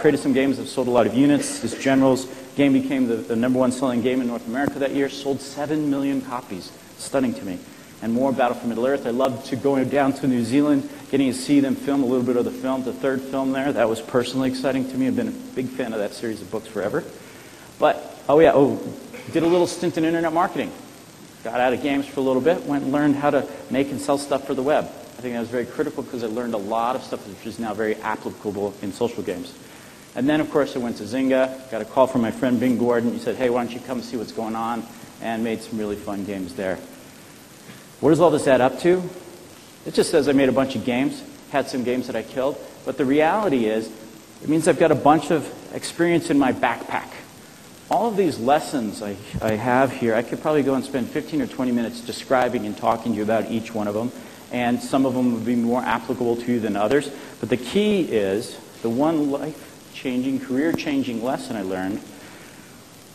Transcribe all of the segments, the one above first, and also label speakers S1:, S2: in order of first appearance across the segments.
S1: Created some games that sold a lot of units. This Generals game became the #1 selling game in North America that year. Sold 7 million copies. Stunning to me. And more Battle for Middle-earth. I loved to going down to New Zealand, getting to see them film a little bit of the film, the third film there. That was personally exciting to me. I've been a big fan of that series of books forever. But, did a little stint in internet marketing. Got out of games for a little bit, went and learned how to make and sell stuff for the web. I think that was very critical because I learned a lot of stuff which is now very applicable in social games. And then, of course, I went to Zynga, got a call from my friend Bing Gordon. He said, hey, why don't you come see what's going on? And made some really fun games there. What does all this add up to? It just says I made a bunch of games, had some games that I killed, but the reality is it means I've got a bunch of experience in my backpack. All of these lessons I have here, I could probably go and spend 15 or 20 minutes describing and talking to you about each one of them, and some of them would be more applicable to you than others. But the key is, the one life-changing, career-changing lesson I learned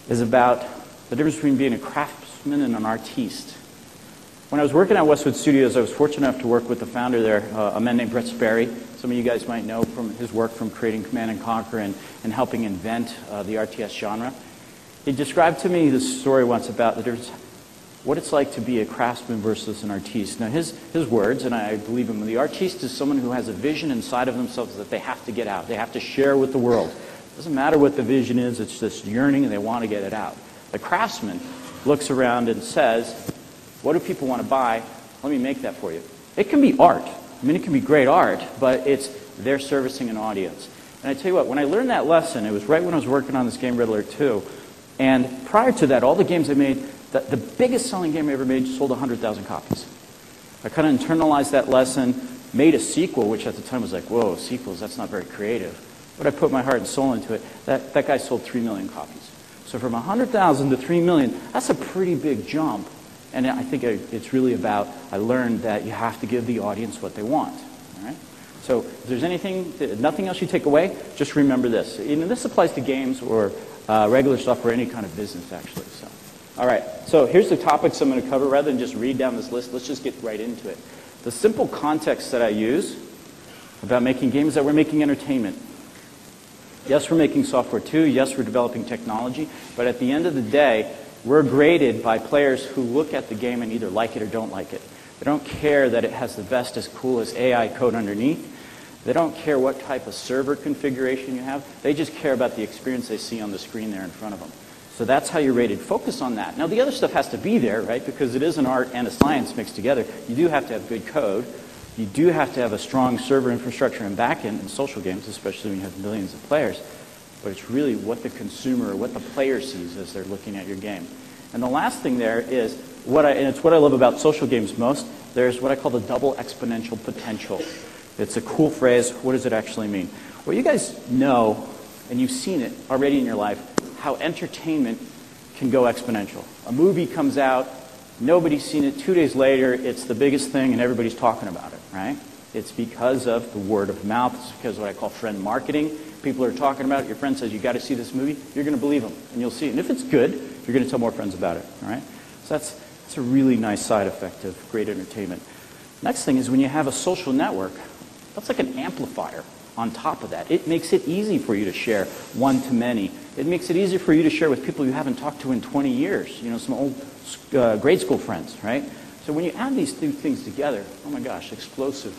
S1: is about the difference between being a craftsman and an artiste. When I was working at Westwood Studios, I was fortunate enough to work with the founder there, a man named Brett Sperry. Some of you guys might know from his work from creating Command & Conquer and helping invent the RTS genre. He described to me this story once about the difference, what it's like to be a craftsman versus an artiste. Now his words, and I believe him, the artiste is someone who has a vision inside of themselves that they have to get out. They have to share with the world. It doesn't matter what the vision is, it's just yearning and they want to get it out. The craftsman looks around and says, what do people want to buy? Let me make that for you. It can be art. I mean, it can be great art, but they're servicing an audience. And I tell you what, when I learned that lesson, it was right when I was working on this game, Riddler 2. And prior to that, all the games I made, the biggest selling game I ever made sold 100,000 copies. I kind of internalized that lesson, made a sequel, which at the time was like, whoa, sequels, that's not very creative. But I put my heart and soul into it. That guy sold 3 million copies. So from 100,000 to 3 million, that's a pretty big jump. And I think it's really about, I learned that you have to give the audience what they want. All right? So if there's nothing else you take away, just remember this. And this applies to games or regular software, any kind of business, actually. So, all right. So here's the topics I'm going to cover. Rather than just read down this list, let's just get right into it. The simple context that I use about making games is that we're making entertainment. Yes, we're making software too. Yes, we're developing technology. But at the end of the day, we're graded by players who look at the game and either like it or don't like it. They don't care that it has the bestest, coolest AI code underneath. They don't care what type of server configuration you have. They just care about the experience they see on the screen there in front of them. So that's how you're rated. Focus on that. Now, the other stuff has to be there, right? Because it is an art and a science mixed together. You do have to have good code. You do have to have a strong server infrastructure and backend in social games, especially when you have millions of players. But it's really what the consumer, what the player sees as they're looking at your game. And the last thing there is, and it's what I love about social games most, there's what I call the double exponential potential. It's a cool phrase. What does it actually mean? Well, you guys know, and you've seen it already in your life, how entertainment can go exponential. A movie comes out, nobody's seen it. 2 days later, it's the biggest thing and everybody's talking about it, right? It's because of the word of mouth. It's because of what I call friend marketing. People are talking about it. Your friend says, you got to see this movie. You're going to believe them, and you'll see it. And if it's good, you're going to tell more friends about it, all right? So that's a really nice side effect of great entertainment. Next thing is when you have a social network, that's like an amplifier on top of that. It makes it easy for you to share one to many. It makes it easy for you to share with people you haven't talked to in 20 years, you know, some old grade school friends, right? So when you add these two things together, oh my gosh, explosive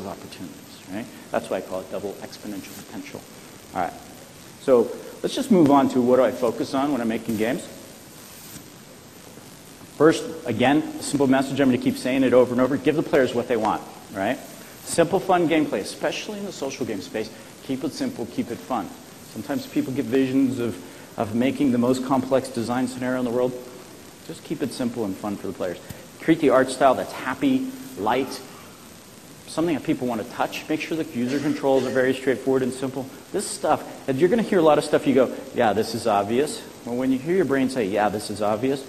S1: opportunities, right? That's why I call it double exponential potential. All right. So let's just move on to what do I focus on when I'm making games. First, again, a simple message. I'm going to keep saying it over and over. Give the players what they want, right? Simple, fun gameplay, especially in the social game space. Keep it simple, keep it fun. Sometimes people get visions of making the most complex design scenario in the world. Just keep it simple and fun for the players. Create the art style that's happy, light, something that people want to touch. Make sure the user controls are very straightforward and simple. This stuff, and you're going to hear a lot of stuff you go, yeah, this is obvious. Well, when you hear your brain say, yeah, this is obvious,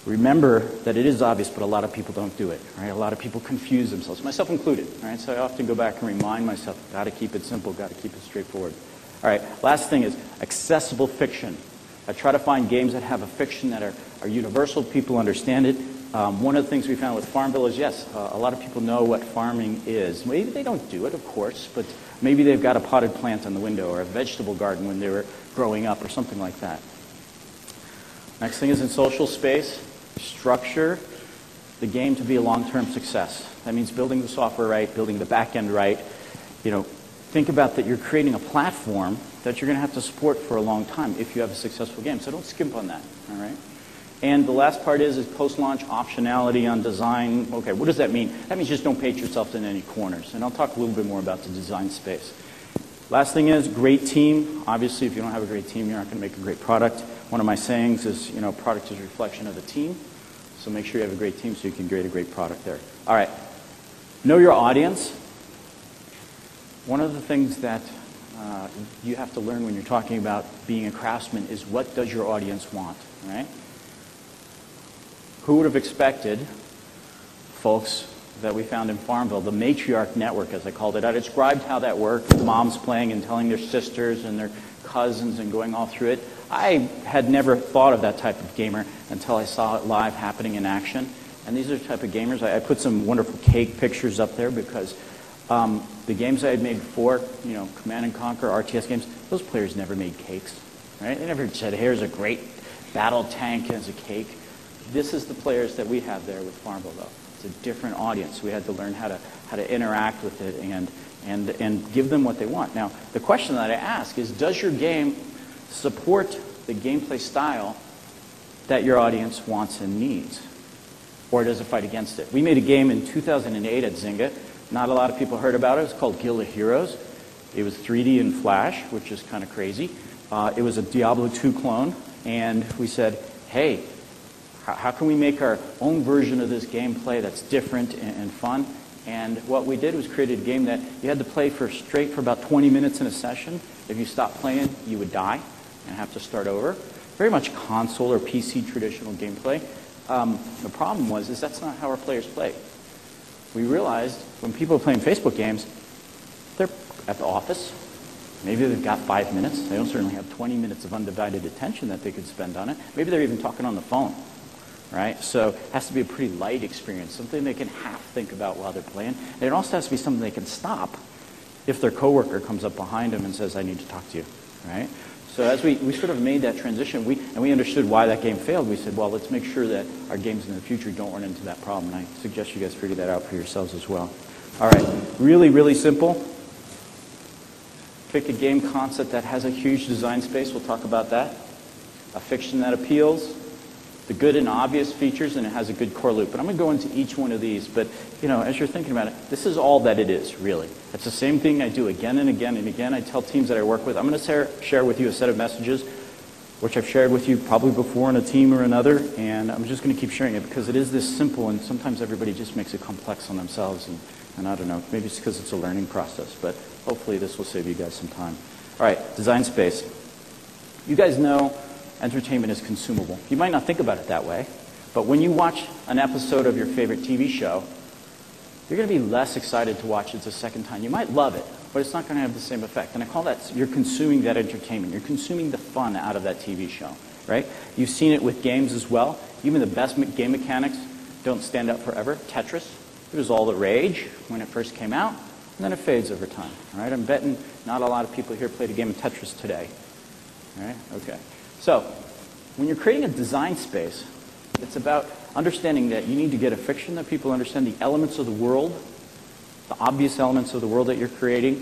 S1: remember that it is obvious, but a lot of people don't do it. Right? A lot of people confuse themselves, myself included. Right? So I often go back and remind myself, got to keep it simple, got to keep it straightforward. All right, last thing is accessible fiction. I try to find games that have a fiction that are universal, people understand it. One of the things we found with Farmville is, yes, a lot of people know what farming is. Maybe they don't do it, of course, but maybe they've got a potted plant on the window or a vegetable garden when they were growing up or something like that. Next thing is in social space, structure the game to be a long-term success. That means building the software right, building the back end right. You know, think about that you're creating a platform that you're going to have to support for a long time if you have a successful game. So don't skimp on that, all right? And the last part is post-launch optionality on design. Okay, what does that mean? That means just don't paint yourself in any corners. And I'll talk a little bit more about the design space. Last thing is great team. Obviously, if you don't have a great team, you're not going to make a great product. One of my sayings is, you know, product is a reflection of the team. So make sure you have a great team so you can create a great product there. All right, know your audience. One of the things that you have to learn when you're talking about being a craftsman is what does your audience want, right? Who would have expected, folks, that we found in Farmville, the matriarch network, as I called it. I described how that worked, moms playing and telling their sisters and their cousins and going all through it. I had never thought of that type of gamer until I saw it live happening in action. And these are the type of gamers. I put some wonderful cake pictures up there because the games I had made before, you know, Command & Conquer, RTS games, those players never made cakes, right? They never said, here's a great battle tank as a cake. This is the players that we have there with Farmville, though. It's a different audience. We had to learn how to interact with it and give them what they want. Now, the question that I ask is, does your game support the gameplay style that your audience wants and needs? Or does it fight against it? We made a game in 2008 at Zynga. Not a lot of people heard about it. It was called Guild of Heroes. It was 3D in Flash, which is kind of crazy. It was a Diablo 2 clone. And we said, hey, how can we make our own version of this gameplay that's different and fun? And what we did was created a game that you had to play for about 20 minutes in a session. If you stopped playing, you would die and have to start over. Very much console or PC traditional gameplay. The problem was that's not how our players play. We realized when people are playing Facebook games, they're at the office. Maybe they've got 5 minutes. They don't certainly have 20 minutes of undivided attention that they could spend on it. Maybe they're even talking on the phone. Right? So it has to be a pretty light experience, something they can half think about while they're playing. And it also has to be something they can stop if their coworker comes up behind them and says, I need to talk to you. Right? So as we sort of made that transition, we understood why that game failed. We said, well, let's make sure that our games in the future don't run into that problem. And I suggest you guys figure that out for yourselves as well. All right, really, really simple. Pick a game concept that has a huge design space. We'll talk about that. A fiction that appeals. The good and obvious features, and it has a good core loop. And I'm going to go into each one of these, but you know, as you're thinking about it, this is all that it is, really. It's the same thing I do again and again and again. I tell teams that I work with, I'm going to share with you a set of messages, which I've shared with you probably before in a team or another, and I'm just going to keep sharing it because it is this simple, and sometimes everybody just makes it complex on themselves, and I don't know, maybe it's because it's a learning process, but hopefully this will save you guys some time. All right, design space. You guys know entertainment is consumable. You might not think about it that way, but when you watch an episode of your favorite TV show, you're going to be less excited to watch it the second time. You might love it, but it's not going to have the same effect. And I call that, you're consuming that entertainment. You're consuming the fun out of that TV show, right? You've seen it with games as well. Even the best game mechanics don't stand up forever. Tetris, it was all the rage when it first came out, and then it fades over time, all right? I'm betting not a lot of people here played a game of Tetris today, all right? Okay. So, when you're creating a design space, it's about understanding that you need to get a fiction that people understand the elements of the world, the obvious elements of the world that you're creating,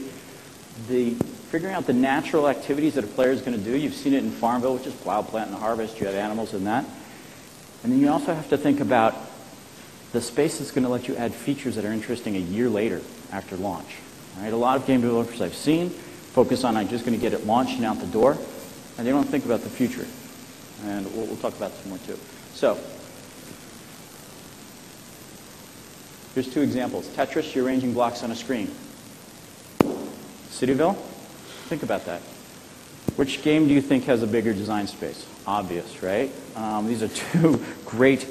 S1: figuring out the natural activities that a player is going to do. You've seen it in Farmville, which is plow, plant, and harvest. You have animals in that. And then you also have to think about the space that's going to let you add features that are interesting a year later after launch. All right? A lot of game developers I've seen focus on, I'm just going to get it launched and out the door. And they don't think about the future. And we'll talk about this more too. So, here's two examples. Tetris, you're arranging blocks on a screen. Cityville, think about that. Which game do you think has a bigger design space? Obvious, right? These are two great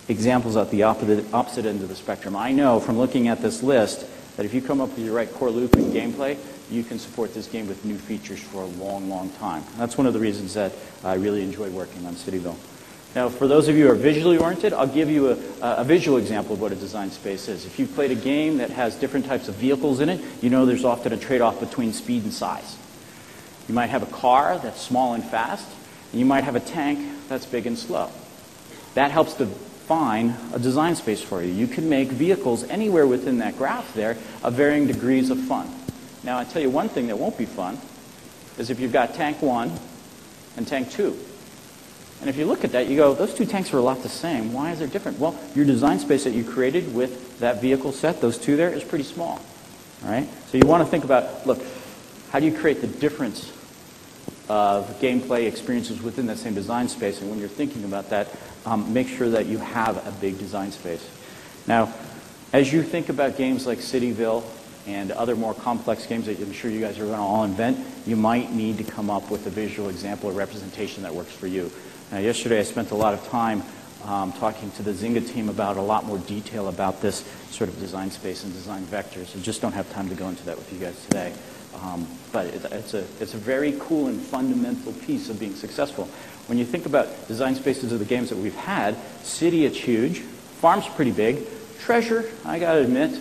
S1: examples at the opposite end of the spectrum. I know from looking at this list that if you come up with your right core loop and gameplay, you can support this game with new features for a long, long time. That's one of the reasons that I really enjoy working on Cityville. Now, for those of you who are visually oriented, I'll give you a visual example of what a design space is. If you've played a game that has different types of vehicles in it, you know there's often a trade-off between speed and size. You might have a car that's small and fast, and you might have a tank that's big and slow. That helps define a design space for you. You can make vehicles anywhere within that graph there of varying degrees of fun. Now, I tell you one thing that won't be fun is if you've got tank 1 and tank 2. And if you look at that, you go, those two tanks are a lot the same. Why is it different? Well, your design space that you created with that vehicle set, those two there, is pretty small. All right? So you want to think about, look, how do you create the difference of gameplay experiences within that same design space? And when you're thinking about that, make sure that you have a big design space. Now, as you think about games like Cityville and other more complex games that I'm sure you guys are going to all invent, you might need to come up with a visual example or representation that works for you. Now, yesterday I spent a lot of time talking to the Zynga team about a lot more detail about this sort of design space and design vectors. I just don't have time to go into that with you guys today. But it's a very cool and fundamental piece of being successful. When you think about design spaces of the games that we've had, City, it's huge. Farm's pretty big. Treasure, I got to admit,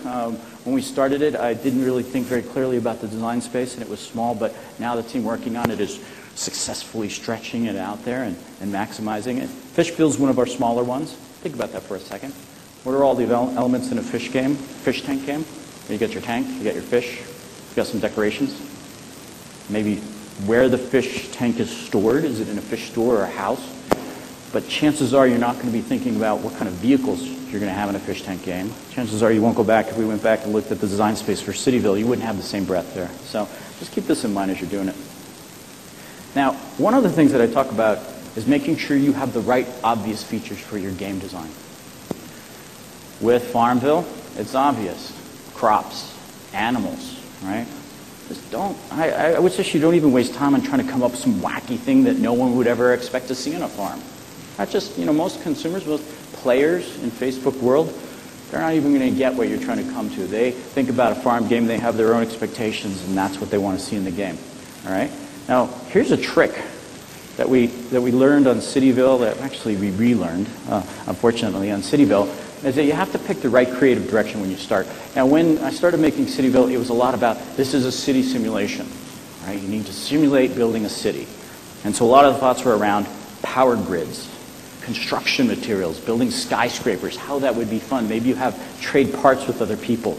S1: when we started it, I didn't really think very clearly about the design space, and it was small, but now the team working on it is successfully stretching it out there and maximizing it. Fishville's one of our smaller ones. Think about that for a second. What are all the elements in a fish tank game? You get your tank, you get your fish, you got some decorations. Maybe where the fish tank is stored. Is it in a fish store or a house? But chances are you're not going to be thinking about what kind of vehicles you're going to have in a fish tank game. Chances are you won't go back. If we went back and looked at the design space for Cityville, you wouldn't have the same breadth there. So just keep this in mind as you're doing it. Now, one of the things that I talk about is making sure you have the right obvious features for your game design. With Farmville, it's obvious. Crops, animals, right? Just don't, I would suggest you don't even waste time on trying to come up with some wacky thing that no one would ever expect to see on a farm. Not just, most consumers, most players in Facebook world, they're not even going to get what you're trying to come to. They think about a farm game, they have their own expectations, and that's what they want to see in the game, all right? Now, here's a trick that we learned on Cityville, that actually we relearned, unfortunately, on Cityville, is that you have to pick the right creative direction when you start. Now, when I started making Cityville, it was a lot about, this is a city simulation, right? You need to simulate building a city. And so a lot of the thoughts were around power grids, construction materials, building skyscrapers, how that would be fun. Maybe you have trade parts with other people.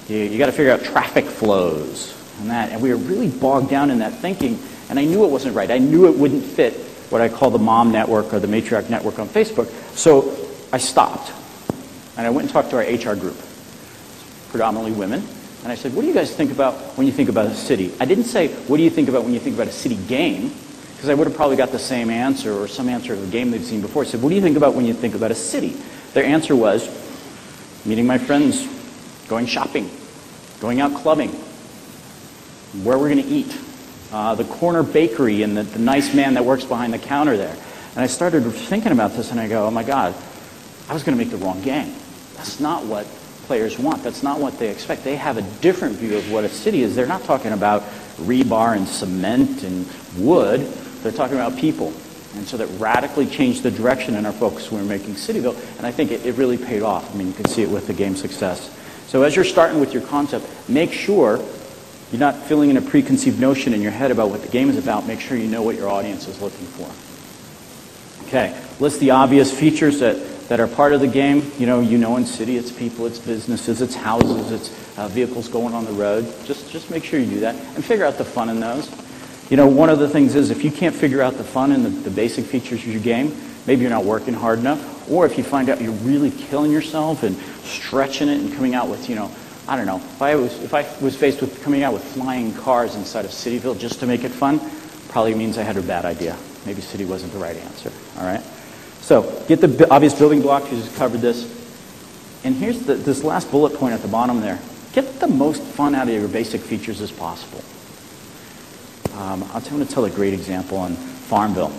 S1: You got to figure out traffic flows and that. And we were really bogged down in that thinking, and I knew it wasn't right. I knew it wouldn't fit what I call the mom network or the matriarch network on Facebook. So I stopped. And I went and talked to our HR group, predominantly women, and I said, what do you guys think about when you think about a city? I didn't say, what do you think about when you think about a city game? Because I would have probably got the same answer or some answer of a game they've seen before. I said, what do you think about when you think about a city? Their answer was, meeting my friends, going shopping, going out clubbing, where we're going to eat, the corner bakery and the nice man that works behind the counter there. And I started thinking about this, and I go, oh my God, I was going to make the wrong game. That's not what players want. That's not what they expect. They have a different view of what a city is. They're not talking about rebar and cement and wood. They're talking about people. And so that radically changed the direction in our focus when we were making Cityville. And I think it really paid off. I mean, you can see it with the game success. So as you're starting with your concept, make sure you're not filling in a preconceived notion in your head about what the game is about. Make sure you know what your audience is looking for. Okay, list the obvious features that are part of the game. You know in city, it's people, it's businesses, it's houses, it's vehicles going on the road. Just make sure you do that and figure out the fun in those. One of the things is if you can't figure out the fun in the basic features of your game, maybe you're not working hard enough, or if you find out you're really killing yourself and stretching it and coming out with, I don't know, if I was faced with coming out with flying cars inside of Cityville just to make it fun, probably means I had a bad idea. Maybe city wasn't the right answer, all right? So get the obvious building blocks. You just covered this. And here's this last bullet point at the bottom there. Get the most fun out of your basic features as possible. I'm going to tell a great example on Farmville.